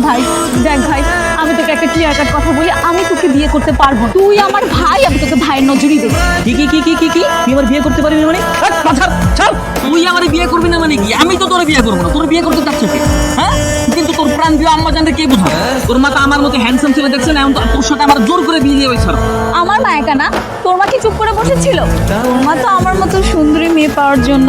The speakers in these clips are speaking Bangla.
ভাই দেখ ভাই, আমি তোকে একটা ক্লিয়ার কাট কথা বলি, আমি তোকে বিয়ে করতে পারবো। তুই আমার ভাই, আমি তোকে ভাইয়ের নজরই দেখি। কি তুই আমার বিয়ে করতে পারবি না মানে? ছাড়, তুই আমার বিয়ে করবি না মানে কি? আমি তো তোর বিয়ে করবো না। তোর বিয়ে করতে চাচ্ছ কি? হ্যাঁ, কিন্তু তোর প্রাণ প্রিয় আম্মা জানতে কে বুঝা? তোর মা তো আমার মতো হ্যান্ডসাম ছেলে দেখছে না, এখন তোর সাথে আমার জোর করে বিয়ে দিয়ে হয়েছে। আমার মা একা না, তোর মা কি চুপ করে বসেছিল? তোর মা তো আমার মতো সুন্দরী মেয়ে পাওয়ার জন্য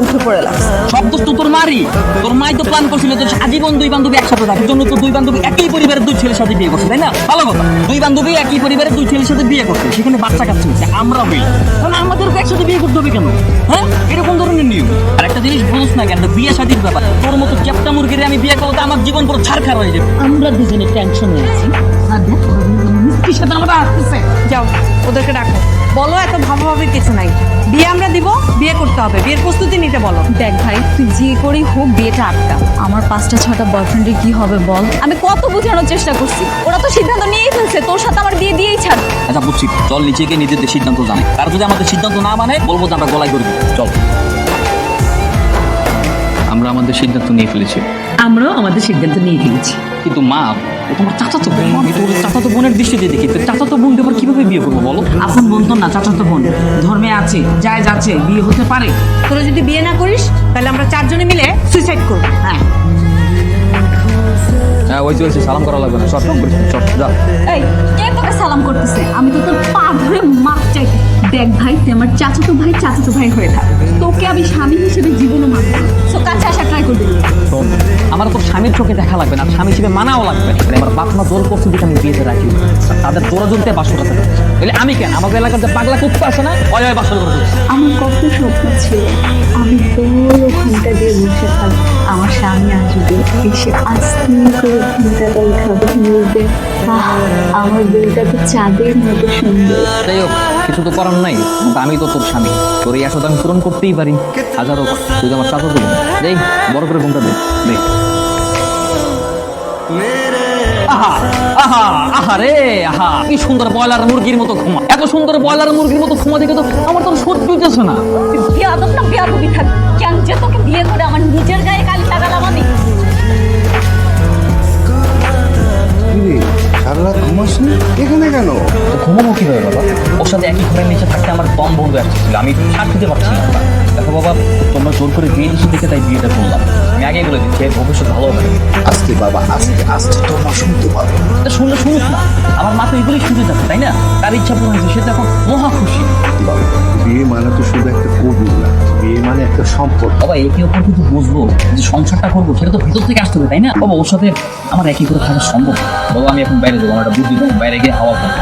উঠে পড়ে লাগছে। সব দোষ তো তোর মারই। তোর মাই তো প্ল্যান করছিল তোর আজীবন দুই বান্ধবী একসাথে থাকার জন্য। তো দুই বান্ধবী একই পরিবারের দুই ছেলের সাথে বিয়ে করছে, তাই না? ভালো কথা, দুই বান্ধবী একই পরিবারের দুই ছেলের সাথে বিয়ে করছে, সেখানে বাচ্চা কাচ্চা হচ্ছে। আমরা হই তাহলে আমাদেরকে একসাথে বিয়ে করতে হবে কেন? হ্যাঁ, এরকম ধরনের নিয়ম। আর একটা জিনিস বুঝছ না কেন, বিয়ে শাদীর ব্যাপার। তোর মতো চ্যাপ্টা মুরগির আমি বিয়ে করতে আমার জীবন পুরো ছাড়খাড় হয়ে যাবে। আমরা দুজনে টেনশন নিয়েছি। আর দেখ মিষ্টির সাথে আমরা আসতেছে। যাও ওদেরকে ডাকো, বলো এত ভাবাভাবির কিছু নাই, বিয়ে আমরা দিব, বিয়ে করতে হবে, বিয়ের প্রস্তুতি নিতে বলো। দেখ ভাই, তুই যে করেই হোক বিয়েটা আটকা। আমার 5টা 6টা বয়ফ্রেন্ডের কি হবে বল? আমি কত বোঝানোর চেষ্টা করছি, ওরা তো সিদ্ধান্ত নিয়েই ফেলছে তোর সাথে আমার বিয়ে দিয়েই ছাড়। আচ্ছা বুঝছি, চল নিচে গিয়ে নিজেদের সিদ্ধান্ত জানাই। আর যদি আমাদের সিদ্ধান্ত না মানে বলবো যে আমরা গলায় করবি। চল, আমরা আমাদের সিদ্ধান্ত নিয়ে ফেলেছি। আমরাও আমাদের সিদ্ধান্ত নিয়ে ফেলেছি। কিন্তু মা, ও তোমার চাচাতো বোন। আমি তো ওর চাচাতো বোনের দৃষ্টিতে দেখি। তো চাচাতো বোনকে আবার কিভাবে বিয়ে করবো বলো? আপন বোন তো না, চাচাতো বোন। ধর্মে আছে, যায় যাচ্ছে, বিয়ে হতে পারে। তোরা যদি বিয়ে না করিস তাহলে আমরা 4 জনে মিলে সুইসাইড করবো। হ্যাঁ, হ্যাঁ, ওই চলছে, সালাম করা লাগবে না। শর্ট কম করিস, চল যা। এই কে তোকে সালাম করতেছে? আমি তো তোর পা ধরে মাপ চাইতে। দেখ ভাই, তুই আমার চাচাতো ভাই হয়ে থাক। তোকে আমি স্বামী হিসেবে জীবনও মানব না। সো কাছে আসা ট্রাই করবি। শোন, আমার তো স্বামীর চোখে দেখা লাগবে না, স্বামী হিসেবে মানাও লাগবে না। আমার বাপ মা জোর করছে দিকে আমি বিয়েতে রাখি। তাদের জোরা জোরতে বাসর করতে তাহলে আমি কেন? আমাদের এলাকার যে পাগলা কুত্তা আছে না, ওই বাসর করে দিচ্ছে। আমার কত স্বপ্ন ছিল, আমি বড় ঘন্টা দিয়ে বসে থাকবো, আমার স্বামী আসবে, এসে আস্তে করে ঘন্টাটা উঠাবে, বলবে আমার বউটা তো চাঁদের মতো সুন্দর। যাই হোক, কিছু তো করার নাই। কিন্তু আমি তো তোর স্বামী, তোর এই আশাটা আমি পূরণ করতেই পারি। হাজারো তুই তো আমার চাচা দিবি। দেখ বড় করে ঘুমটা দে। কি সুন্দর ব্রয়লার মুরগির মতো ঘুমা। এত সুন্দর ব্রয়লার মুরগির মতো ঘুমা দেখে তো আমার তো সহ্য হইতেছে না। বেয়াদব না বেয়াদবি থাক। কেন যে তোকে বিয়ে করে আমার নিজের গায়ে কালি লাগালাম আমি? সারা রাত ঘুমাসনি এখানে কেন? ঘুমাবো কিভাবে বাবা? ওর সাথে একই ঘরের নিচে থাকতে আমার দম বন্ধ আসছিল, আমি ছাড় দিতে পারছি না। দেখো বাবা, তোমরা জোর করে বিয়ে দিচ্ছি দেখে তাই বিয়েটা করলাম। আমি আগেই বলে দিচ্ছি, এর ভবিষ্যৎ ভালো হবে। আজকে বাবা, আজকে তোর মা শুনতে পাবে। শুনলে শুনুক না, আমার মা তো এগুলোই শুনতে যাচ্ছে, তাই না? তার ইচ্ছা পূরণ হয়েছে, সে তো এখন মহা খুশি। বাবা, বিয়ে মানে তো শুধু একটা কবুল না, বিয়ে মানে একটা সম্পর্ক। বাবা, একে অপর কিন্তু বুঝবো যে সংসারটা করবো, সেটা তো ভিতর থেকে আসতে হবে, তাই না? বাবা, ওর সাথে আমার একই করে থাকা সম্ভব। বাবা, আমি এখন বাইরে যাবো, আমার একটা বুদ্ধি দেবো, বাইরে গিয়ে হাওয়া খাবো।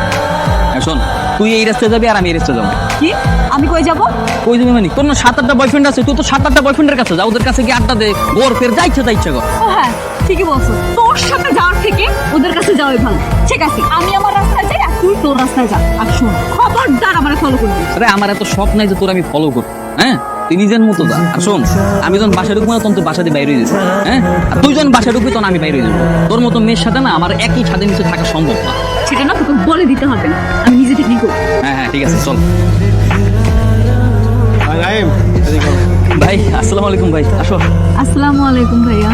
শোন, তুই এই রাস্তায় যাবি আর আমি এই রাস্তায় যাবো। কি? আমি কই যাব? কই যাবি মানে? তোর না 7-8টা বয়ফ্রেন্ড আছে, তুই তো 7-8টা বয়ফ্রেন্ডের কাছে যা, ওদের কাছে গিয়ে আড্ডা দে, গোর ফের যা ইচ্ছা কর। ও হ্যাঁ, ঠিকই বলছো। তোর সাথে যাওয়ার থেকে ওদের কাছে যাওয়াই ভালো। ঠিক আছে, আমি আমার রাস্তায় যাই আর তুই তোর রাস্তায় যা। আর শোন, খবরদার আমার ফলো করবি। আরে আমার এত শখ নাই যে তোর আমি ফলো করবো। হ্যাঁ, তুই নিজের মতো যা। আর শোন, আমি যখন বাসায় ঢুকবো না তখন তুই বাসা দিয়ে বাইরে হয়ে যাবি। হ্যাঁ, আর তুই যখন বাসায় ঢুকবি তখন আমি বাইরে হয়ে যাবো। তোর মতো মেয়ের সাথে না আমার একই ছাদের নিচে থাকা সম্ভব না। সেটা না তোকে বলে দিতে হবে না, আমি নিজে ঠিকই করবো। হ্যাঁ, ঠিক আছে, চল। ভাই, আসসালামু আলাইকুম। ভাই আসো। আসসালামু আলাইকুম ভাইয়া।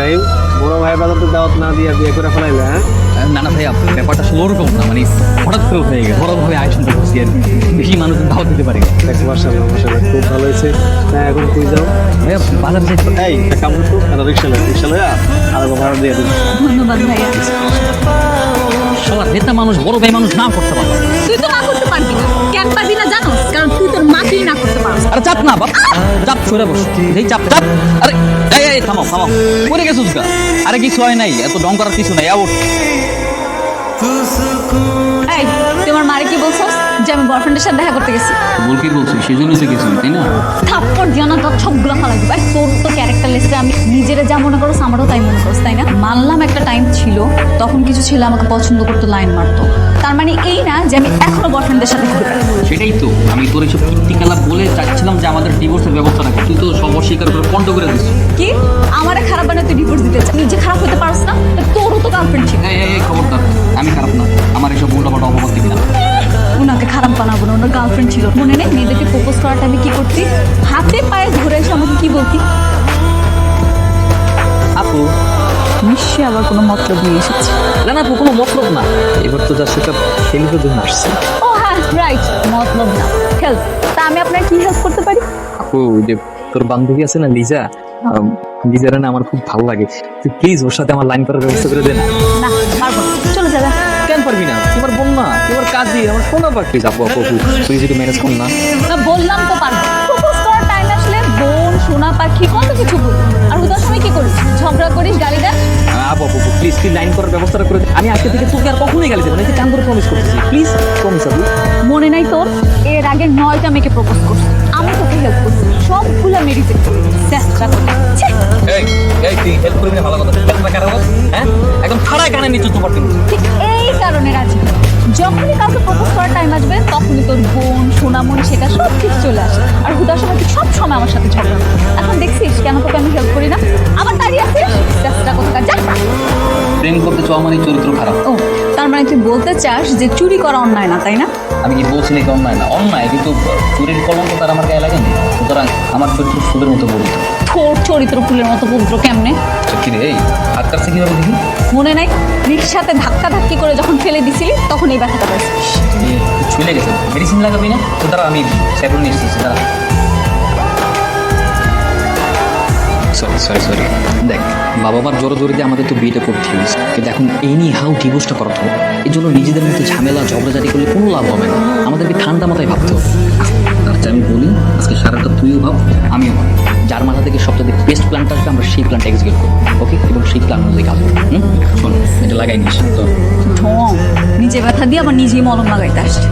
রাহিম, বড় ভাই বাজার তো দাওয়াত না দিয়ে বিয়ে করে ফেলাইলে। হ্যাঁ, না ভাইয়া, ব্যাপারটা আসলে ওরকম না, মানে হঠাৎ করে হয়ে গেছে। বড়ভাবে আয়োজনটা করছি আর কি। বেশি মানুষ দাওয়াত দিতে পারি। দেখ, মাশাআল্লাহ খুব ভালো হয়েছে। না, এখন তুই যাও ভাইয়া, বাজার যাই তো। এই একটা কাম করতো, একটা রিক্সা লয়া আর ভাড়া দিয়ে দিস। ধন্যবাদ ভাইয়া। সবার নেতা মানুষ, বড় ভাই মানুষ না করতে পারবে। তুই তো না করতে পারবি না। কেন পারবি না জানো? কারণ তুই তোর মাকেই না করতে পারবি। আরে চাপ না বাপ, চাপ সরে বস। এই চাপ। আরে এই থামাও পড়ে গেছিস গা? আরে কিছু হয় নাই, এত ডং করার কিছু নাই। আউট। এই, তুই আমার মারে কি বলছস যে আমি বয়ফ্রেন্ডের সাথে দেখা করতে গেছি? ভুল কি বলছি? সেজন্যই তো গেছিলি, তাই না? থাপ্পড় দিও না, তোর সবগুলো ভালো লাগবে। ভাই, তোর তো ক্যারেক্টার লিস্টে আমি নিজেরা যা মনে করছ আমারও তাই মনে করছ, তাই না? মানলাম একটা টাইম ছিল, তখন কিছু ছিল আমাকে পছন্দ করতে, লাইন মারতো। তার মানে এই না যে আমি এখনো বয়ফ্রেন্ডের সাথে ঘুরে বেড়াই। সেটাই তো, আমি তোর এইসব কীর্তিকলা বলে চাচ্ছিলাম যে আমাদের ডিভোর্সের ব্যবস্থা রাখো। তুই তো সব অস্বীকার করে পন্ড করে দিস। কি? আমারে খারাপ বানায় তুই ডিভোর্স দিতে চাস? নিজে খারাপ হতে পারছ না? তোরও তো গার্লফ্রেন্ড ছিল। এই খবরদার, আমি খারাপ না। আমার এইসব উল্টাপাল্টা অপবাদ দিবি না। ওনাকে খারাপ বানাবো না, ওনার গার্লফ্রেন্ড ছিল। মনে নেই মেয়েদেরকে প্রপোজ করার টাইমে কি করতি? হাতে পায়ে ধরে এসে আমাকে কি বলতি? আপু নিশ্চয়ই আবার কোনো মতলব নিয়ে এসেছে। না না, কোনো মতলব না, এবার তো জাস্ট একটা হেল্পের জন্য আসছে। ও হ্যাঁ, রাইট, মতলব না, হেল্প। তা আমি আপনার কি হেল্প করতে পারি? আপু, ওই যে তোর বান্ধবী আছে না লিজা, লিজার না আমার খুব ভালো লাগে, তুই প্লিজ ওর সাথে আমার লাইন করার ব্যবস্থা করে দে না। না, পারবো না। চলে যাবে। কেন পারবি না? তোমার বোন না, তোমার কাজই, আমার শোনা পাখি। আপু আপু আপু, তুই যদি ম্যানেজ কর না। না, বললাম তো পারবো। প্রপোজ করার টাইম আসলে বোন, সোনা পাখি কত কিছু বলবো। আর উদার সময় কি করিস? ঝগড়া করিস, গালি দেন। আপু আপু প্লিজ, তুই লাইন করার ব্যবস্থাটা করে দে। আমি আজকে থেকে তোকে আর কখনোই গালি দেবো না, কান ধরে প্রমিস করতেছি, প্লিজ প্রমিস। আপু মনে নাই তোর? এর আগে 9টা মেয়েকে প্রপোজ করছি, আমি তোকে হেল্প করছি, সবগুলো আমি রিজেক্ট করি। চেষ্টা করি। এই এই, তুই হেল্প করবি না, ভালো কথা। হেল্পটা কারো হ্যাঁ, একদম খাড়ায় কানে নিচু তোমার কিন্তু। ঠিক এই কারণে রাজি হই। যখনই কাউকে প্রপোজ করার টাইম আসবে তখনই তোর বোন, সোনামণি, সেটা সব কিছু চলে আসে। আর হুদার সময় তুই সব সময় আমার সাথে ঝগড়া করিস। এখন দেখছিস কেন তোকে আমি হেল্প করি না? আবার দাঁড়িয়ে আছিস, চেষ্টা কোথাকার যা। প্রেম করতে চাও মানে চরিত্র খারাপ। ও, তার মানে তুই বলতে চাস যে চুরি করা অন্যায় না, তাই না? আমি কি বলছি নাকি অন্যায় না? অন্যায়, কিন্তু চুরির কলঙ্ক তার আমার গায়ে লাগেনি, সুতরাং আমার চরিত্র ফুলের মতো পবিত্র। তোর চরিত্র ফুলের মতো পবিত্র কেমনে? কি রে, এই হাত কাটছে কিভাবে দেখি? মনে নাই রিক্সাতে ধাক্কা ধাক্কি করে যখন ফেলে দিছিলি তখন এই ব্যথাটা পাইছিস। ছুলে গেছে, মেডিসিন লাগাবি না? তো তারা আমি স্যালুন নিয়ে এসেছি, তারা সরি দেখ, বাবা মার জোরে জোরে দিয়ে আমাদের তো বিয়েটা করতে হয়েছে, কিন্তু এখন এই নিয়ে হাউ ডিভোর্সটা করাতে হবে। এই জন্য নিজেদের মধ্যে ঝামেলা ঝগড়াঝাটি করলে কোনো লাভ হবে না, আমাদেরকে ঠান্ডা মাথায় ভাবতে হবে। আচ্ছা আমি বলি, আজকে সারাটা তুইও ভাব, আমিও ভাব, যার মাথা থেকে সবচেয়ে বেস্ট প্ল্যানটা আসবে আমরা সেই প্ল্যানটা এক্সিকিউট করবো, ওকে? এবং সেই প্ল্যান অনুযায়ী কাজ হবে। শোন, এটা লাগাই নিস তো। ঢং, নিজে ব্যথা দিয়ে আবার নিজেই মলম লাগাইতে আসছে।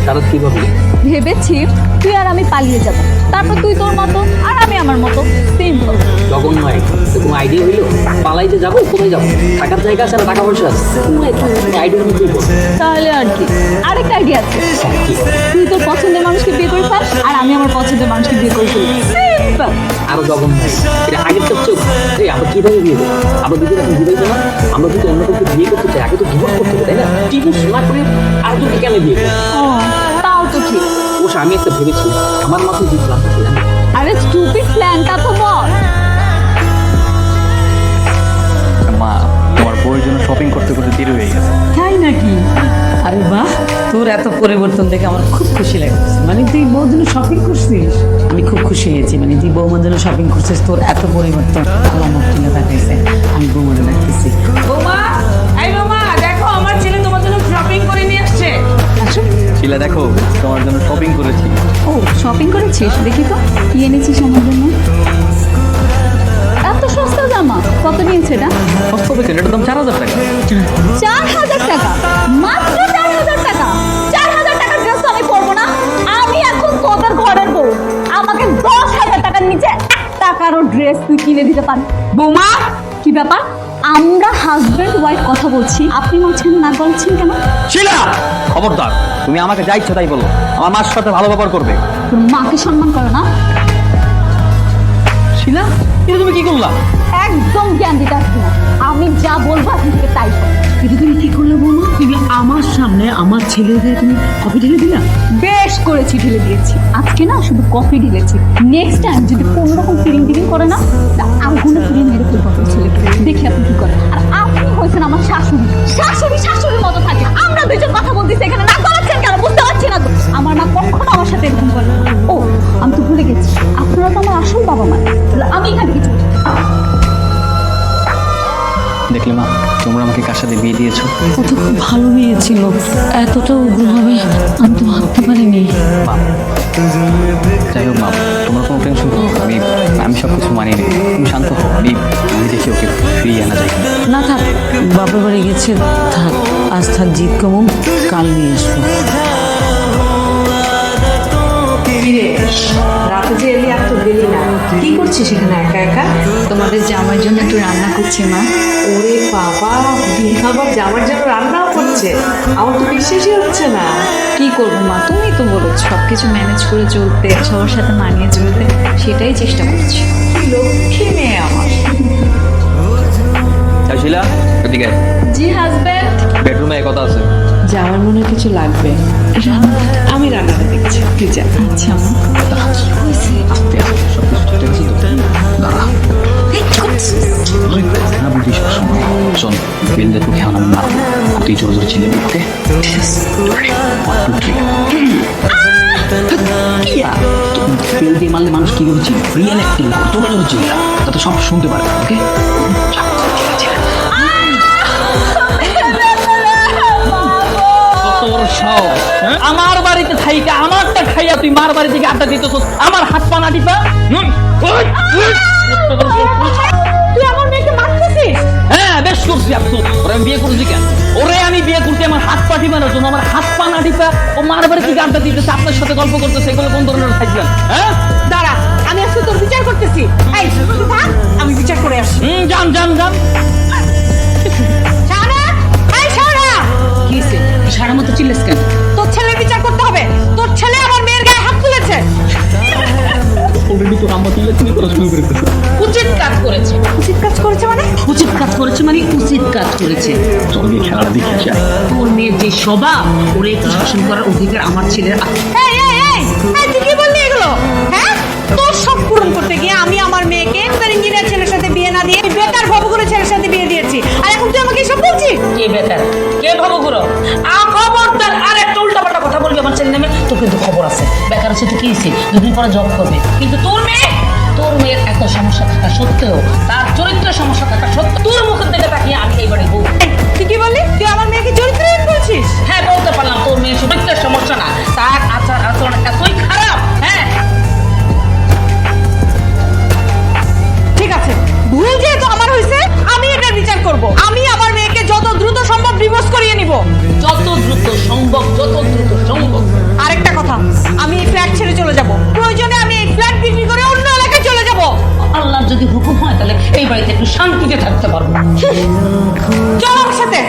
সারা কি ভাবলি? ভেবেছি তুই আর আমি পালিয়ে যাব, তারপর তুই তোর মতো আর আমি আমার মতো, সিম্পল। জগন্নাথ, কোনো আইডিয়া হইলো? পালাইতে যাবো, কোথায় যাবো? থাকার জায়গা আছে না টাকা পয়সা আছে? আইডিয়ার মধ্যে তাহলে আর কি, আরেকটা আইডিয়া আছে। তুই তোর পছন্দের মানুষকে বিয়ে করে ফেল আর আমি আমার পছন্দের মানুষকে বিয়ে করে ফেলি, সিম্পল। আরো জগন্নাথ, এটা আগের তো চোখ। এই আমরা কিভাবে বিয়ে দেবো? আমরা যদি এখন বিয়ে দেবো না, আমরা যদি অন্য কাউকে বিয়ে করতে চাই আগে তো ডিভোর্স করতে হবে, তাই না? ডিভোর্স না করে আর যদি কেন বিয়ে করবো? ও, তাও তো ঠিক। অবশ্য আমি একটা ভেবেছি, আমার মাথায় যে প্ল্যান আছে জানি। আরে স্টুপিড প্ল্যানটা তো বল। মা, তোমার বউয়ের জন্য শপিং করতে করতে দেরি হয়ে গেছে। তাই নাকি? আরে বাহ, তোর এত পরিবর্তন দেখে আমার খুব খুশি লাগছে। মানে তুই বউর জন্য শপিং করছিস? আমি খুব খুশি হয়েছি, মানে তুই বৌমার জন্য শপিং করছিস, তোর এত পরিবর্তন। আল্লাহ মুখ তুলে তাকাইছে, আমি বৌমারে ডাকতেছি। বৌমা, এই বৌমা, দেখো আমার ছেলে তোমার জন্য শপিং করে নিয়ে আসছে। আসো। শিলা, দেখো তোমার জন্য শপিং করেছি। ও, শপিং করেছিস? দেখি তো কি এনেছিস আমার জন্য। এত সস্তা জামা, কত নিয়েছে এটা? সস্তা পেয়েছেন, এটার দাম 4000 টাকা। 4000 টাকা? মাত্র 4000 টাকা? 4000 টাকার ড্রেস তো আমি পরবো না। আমি এখন তোদের ঘরের বউ, আমাকে 10,000 টাকার নিচে 1 টাকারও ড্রেস তুই কিনে দিতে পারবি? বৌমা, কি ব্যাপার? আমরা হাজবেন্ড ওয়াইফ কথা বলছি, আপনি মাঝখানে না বলছেন কেন? শিলা, খবরদার, তুমি আমাকে যা ইচ্ছা তাই বলো, আমার মার সাথে ভালো ব্যবহার করবে। তোর মাকে সম্মান করো না? শিলা, এটা তুমি কি করলা? একদম জ্ঞান দিতে আসবি না, আমি যা বলবো আপনি থেকে তাই করো। এটা তুমি কি করলে বৌমা? তুমি আমার সামনে আমার ছেলেদের তুমি কফি ঢেলে দিলা? বেশ করেছি, ঢেলে দিয়েছি। আজকে না শুধু কফি ঢেলেছি, নেক্সট টাইম যদি কোনো রকম ফিলিং করে না, তা আগুনে ফিরিয়ে মেরে ফেলবো আপনার ছেলেকে। দেখি আপনি কি করেন। আর আপনি হয়েছেন আমার শাশুড়ি, শাশুড়ির মতো থাকে। আমরা দুজন কথা বলতেছি এখানে, না গলাচ্ছেন কেন বুঝতে পারছি না তো। আমার মা কখনো আমার সাথে এরকম করে না। ও, আমি তো ভুলে গেছি, আপনারা তো আমার আসল বাবা মা। আমি এখানে কিছু দেখলে মা, তোমরা আমাকে কার সাথে বিয়ে দিয়েছো? ও তো খুব ভালো মেয়ে ছিল, এতটা উগ্র হবে আমি তো ভাবতে পারিনি। যাই হোক মা, তোমার কোনো টেনশন করো না, আমি সব কিছু মানিয়ে নিই। তুমি শান্ত হো, আমি দেখি ওকে ফিরিয়ে আনা যায়। না থাক, বাপের বাড়ি গেছে, থাক আজ থাক, জিত কমুন, কাল নিয়ে আসবো। রাতে যে এলি আর তো গেলি না, কি করছিস সেখানে একা একা? তোমাদের জামার জন্য একটু রান্না করছি মা। ওরে বাবা, বিয়ে খাবার যাওয়ার জন্য রান্নাও করছে, আমার তো বিশ্বাসই হচ্ছে না। কি করবো মা, তুমি তো বলো সবকিছু ম্যানেজ করে চলতে, সবার সাথে মানিয়ে চলতে, সেটাই চেষ্টা করছি। কি লক্ষ্মী মেয়ে আমার। শিলা, এদিকে জি হাজবেন্ড। বেডরুমে কথা আছে। যাওয়ার মনে কিছু লাগবে, আমি রান্নাটা দেখছি, তুই যা। আচ্ছা মা। আস্তে আস্তে সব কিছু ঠিক আছে তো? দাঁড়া। জোর জোর চিল্লাবি, ওকে? তেল দিয়ে মারলে মানুষ কিভাবে চিল্লা? রিয়েল অ্যাক্টিং, জোর জোর চিল্লা, যাতে সব শুনতে পারে, ওকে? কত বড় সাহস, হ্যাঁ? আমার বাড়িতে থাইকা আমারটা খাইয়া তুই মার বাড়ি থেকে আড্ডা দিতেছ, আমার হাত পা না টিপা? তুই আমার মেয়েকে মারতেছিস? হ্যাঁ, বেশ করছি আফসোস। ওরে আমি বিয়ে করছি কেন? ওরে আমি বিয়ে করছি আমার হাত পা টিপানোর জন্য। আমার হাত পা না টিপা ও মার বাড়ি থেকে আড্ডা দিতেছে, আপনার সাথে গল্প করতেছে, এগুলো কোন ধরনের থাকবেন? হ্যাঁ, দাঁড়া, আমি আজকে তোর বিচার করতেছি। এই তুই থাক, আমি বিচার করে আসি। যান যান যান। শাহানা, এই শাহানা, কি হয়েছে? সারা মতো চিল্লাস কেন? তোর ছেলের বিচার করতে হবে। তোর ছেলে আমার মেয়ের গায়ে হাত তুলেছে। অলরেডি তো আমরা তুলে তুমি করা শুরু করে দিয়েছো। উচিত কাজ করেছে। উচিত কাজ করেছে মানে? উচিত কাজ করেছে মানে উচিত কাজ করেছে। চল গিয়ে খেলাটা দেখে আসি। তোর মেয়ের যে স্বভাব, ওরে একটু শাসন করার অধিকার আমার ছেলের আছে। এই এই এই এই, তুই কি বললি এগুলো? হ্যাঁ, তোর সব পূরণ করতে গিয়ে আমি আমার মেয়েকে তার ইঞ্জিনিয়ার ছেলের সাথে বিয়ে না দিয়ে বেকার ভবঘুরে ছেলের সাথে বিয়ে দিয়েছি, আর এখন তুই আমাকে এসব বলছিস? কে বেকার, কে ভাবো করো? খবরদার আর একটা উল্টাপাল্টা কথা বলবি আমার ছেলে নামে, তোর কিন্তু খবর আছে। বেকার আছে তো কি হয়েছে, দুদিন পরে জব করবে। কিন্তু তোর মেয়ের এত সমস্যা থাকা সত্ত্বেও, তার চরিত্রের সমস্যা থাকা সত্ত্বেও, তোর মুখের দিকে তাকিয়ে আমি এইবারে বউ। তুই কি বললি? তুই আমার মেয়েকে চরিত্রহীন বলছিস? হ্যাঁ, বলতে পারলাম তোর মেয়ের চরিত্রের সমস্যা না, তার আচার আচরণ এতই খারাপ। হ্যাঁ, ঠিক আছে, ভুল যেহেতু আমার হয়েছে, আমি এটার বিচার করব। আমি আমার মেয়েকে যত দ্রুত সম্ভব ডিভোর্স করিয়ে নিব। যত দ্রুত সম্ভব, যত দ্রুত সম্ভব। আরেকটা কথা, আমি এই ফ্ল্যাট ছেড়ে চলে যাব। প্রয়োজনে আমি এই ফ্ল্যাট বিক্রি করে অন্য এলাকায় চলে যাব। আল্লাহর যদি হুকুম হয় তাহলে এই বাড়িতে একটু শান্তিতে থাকতে পারবো। চল আমার সাথে।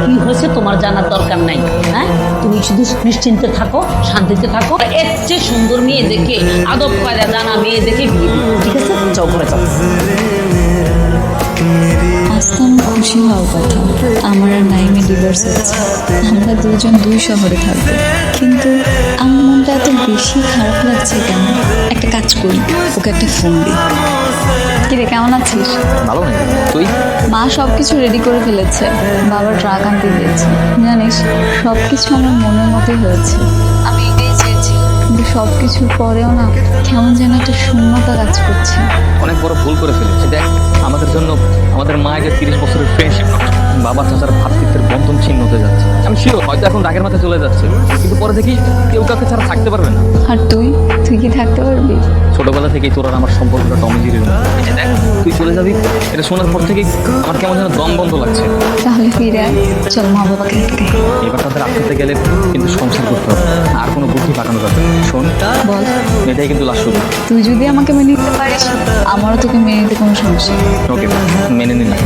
কি হয়েছে তোমার জানার দরকার নাই। হ্যাঁ, তুমি শুধু নিশ্চিন্তে থাকো, শান্তিতে থাকো। এর চেয়ে সুন্দর মেয়ে দেখে, আদব কায়দা জানা মেয়ে দেখে বিয়ে দিও। ঠিক আছে, যাও ঘরে যাও। আজকে আমার খুশি হওয়ার কথা, আমার আর নাইমে ডিভোর্স হচ্ছে। আমরা দুজন দুই শহরে থাকবো, কিন্তু আমার মনটা এত বেশি খারাপ লাগছে কেন? একটা কাজ করি, ওকে একটা ফোন দিই। কিরে, কেমন আছিস? ভালো নেই তুই? মা সব কিছু রেডি করে ফেলেছে, বাবা ট্রাক আনতে দিয়েছে। জানিস, সব কিছু আমার মনের মতোই হয়েছে। আমি এটাই চেয়েছিলাম, কিন্তু সব কিছুর পরেও না কেমন যেন একটা শূন্যতা কাজ করছে। অনেক বড় ভুল করে ফেলেছি। দেখ, আমাদের জন্য আমাদের মায়ের 30 বছরের ফ্রেন্ডশিপ, বাবা চাচার ভ্রাতৃত্বের বন্ধন ছিন্ন হতে যাচ্ছে। আমি শিওর হয়তো এখন রাগের মাথায় চলে যাচ্ছে, কিন্তু পরে দেখি কেউ কাউকে ছাড়া থাকতে পারবে না। আর তুই কি থাকতে পারবি? ছোটবেলা থেকেই তোর আর আমার সম্পর্কটা টম জিরে দেখ, তুই চলে যাবি, এটা শোনার পর থেকেই আমার কেমন যেন দম বন্ধ লাগছে। তাহলে ফিরে আয়, চল মা বাবাকে আটকে। এবার তাদের আটকাতে গেলে কিন্তু সংসার করতে হবে, আর কোনো বুদ্ধি পাকানো যাবে না। শোন, বল। এটাই কিন্তু লাস্ট সুযোগ। তুই যদি আমাকে মেনে নিতে পারিস, আমারও তোকে মেনে নিতে কোনো সমস্যা নেই। ওকে, মেনে নিলাম।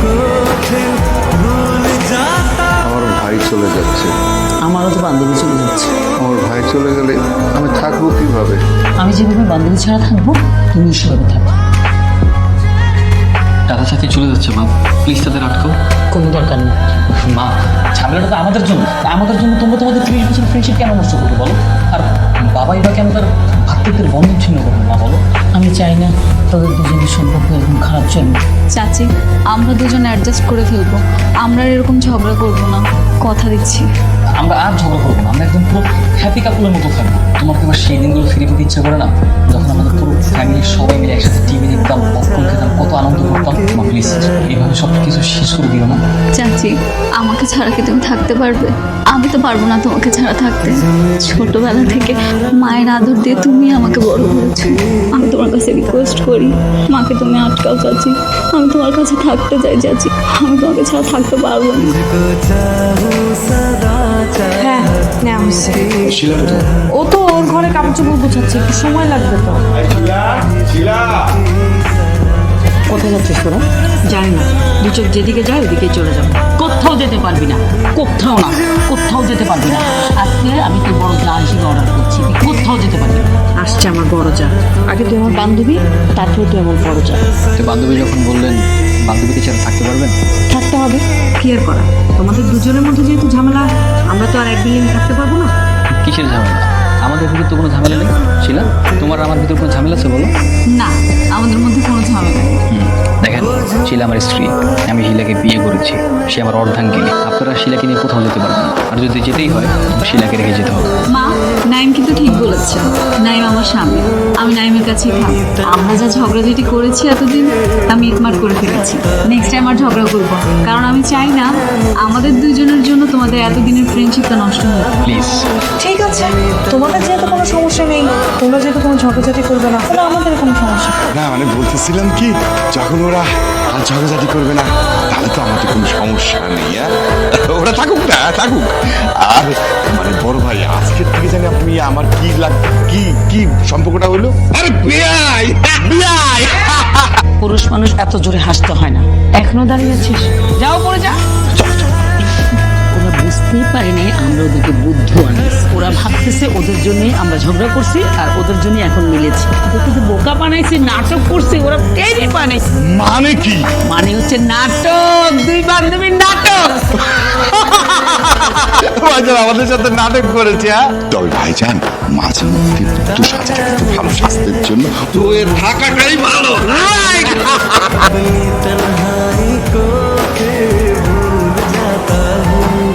আমার ভাই চলে যাচ্ছে। আমারও তো বান্ধবী চলে যাচ্ছে। আমার ভাই চলে গেলে আমি থাকবো কিভাবে? আমি যেভাবে বান্ধবী ছাড়া থাকবো, তুমি সেভাবে থাকো। দাদা চাচি চলে যাচ্ছে, মা প্লিজ তাদের আটকাও। কোনো দরকার নেই। মা, ঝামেলাটা তো আমাদের জন্য। তোমরা তোমাদের 30 বছর ফ্রেন্ডশিপ কেন নষ্ট করবে বলো? আর বাবাই বা কেন তার ভাতৃত্বের বন্ধন ছিন্ন করবে মা বলো? আমি চাই না তাদের দুজনের সম্পর্ক এরকম খারাপ চলবে। চাচি, আমরা দুজন অ্যাডজাস্ট করে ফেলবো। আমরা আর এরকম ঝগড়া করবো না, কথা দিচ্ছি। আমরা আর ঝগড়া করবো না, আমরা একদম পুরো হ্যাপি কাপলের মতো থাকবো। তোমার কি আবার সেই দিনগুলো ফিরে পেতে ইচ্ছা করে না, যখন আমাদের পুরো ফ্যামিলির সবাই মিলে একসাথে টিভি দেখতাম, পপকর্ন খেতাম, কত আনন্দ করতাম? মা প্লিজ এইভাবে সব কিছু শেষ করে দিও না। চাচি, আমাকে ছাড়া কি তুমি থাকতে পারবে? আমি তো পারবো না তোমাকে ছাড়া থাকতে। ছোটবেলা থেকে মায়ের আদর দিয়ে তুমি আমাকে বড় করেছো। আমি তোমার কাছে রিকোয়েস্ট করি, মাকে তুমি আটকাও চাচি। আমি তোমার কাছে থাকতে চাই চাচি, আমি তোমাকে ছাড়া থাকতে পারবো না। হ্যাঁ, নেওয়া হচ্ছে। ও তো ওর ঘরে কাপড় চোপড় গোছাচ্ছে, একটু সময় লাগবে তো। কোথায় যাচ্ছিস তোরা? জানি না, দু চোখ যেদিকে যায় ওদিকেই চলে যাবো। কোথাও যেতে পারবি না, কোথাও না, কোথাও যেতে পারবি না। আজকে আমি তোর বড় যা হিসেবে অর্ডার করছি, তুই কোথাও যেতে পারবি না। আসছে আমার বড় যা। আগে তুই আমার বান্ধবী, তারপর তুই আমার বড় যা। তো বান্ধবী যখন বললেন বান্ধবীকে ছাড়া থাকতে পারবেন, থাকতে হবে, কি আর করা। তোমাদের দুজনের মধ্যে যেহেতু ঝামেলা, আমরা তো আর এক বিল্ডিং থাকতে পারবো না। কিসের ঝামেলা? আমাদের ভিতরে তো কোনো ঝামেলা নেই। শিলা, তোমার আমার ভিতরে কোনো ঝামেলা আছে বলো? না, আমাদের মধ্যে কোনো ঝামেলা নেই। দেখেন শিলা, শিলা আমার স্ত্রী, আমি শিলাকে বিয়ে করেছি, সে আমার অর্ধাঙ্গিনী। আপনারা শিলাকে নিয়ে কোথাও যেতে পারবেন না, আর যদি যেতেই হয় শিলাকে রেখে যেতে হবে। মা, নাইম কিন্তু ঠিক বলেছে। নাইম আমার স্বামী, আমি নাইমের কাছেই থাকবো। আমরা যা ঝগড়াঝাটি করেছি এতদিন তা মিটমাট করে ফেলেছি। নেক্সট টাইম আর ঝগড়া করবো না। কারণ আমি চাই না আমাদের দুজনের জন্য তোমাদের এতদিনের ফ্রেন্ডশিপটা নষ্ট হোক। প্লিজ। ঠিক আছে, তোমাদের যেহেতু কোনো সমস্যা নেই, তোমরা যেহেতু কোনো ঝগড়াঝাটি করবে না, তাহলে আমাদের কোনো সমস্যা নেই। না মানে বলতেছিলাম কি, যখন ওরা আর ঝগড়াঝাটি করবে না তাহলে তো আমাদের কোনো সমস্যা নেই। ওরা থাকুক না, থাকুক। আর মানে বড় ভাই, আজকের থেকে জানি আপনি আমার কি কি সম্পর্কটা হলো? আরে বিয়াই বিয়াই। পুরুষ মানুষ এত জোরে হাসতে হয় না। এখনো দাঁড়িয়ে আছিস? যাও পড়ে যা। ওরা বুঝতেই পারেনি আমরা ওদেরকে বুদ্ধ আনিস। ওরা ভাবতেছে ওদের জন্যই আমরা ঝগড়া করছি আর ওদের জন্যই এখন মিলেছি। ওদেরকে যে বোকা বানাইছি, নাটক করছি, ওরা টেরি বানাইছে। মানে কি? মানে হচ্ছে নাটক, দুই বান্ধবীর নাটক। ভাইজান আমাদের সাথে নাটক করেছে। তবে ভাইজান মাঝে মধ্যে একটু সাজা, একটু ভালো স্বাস্থ্যের জন্য তো এর থাকাটাই ভালো।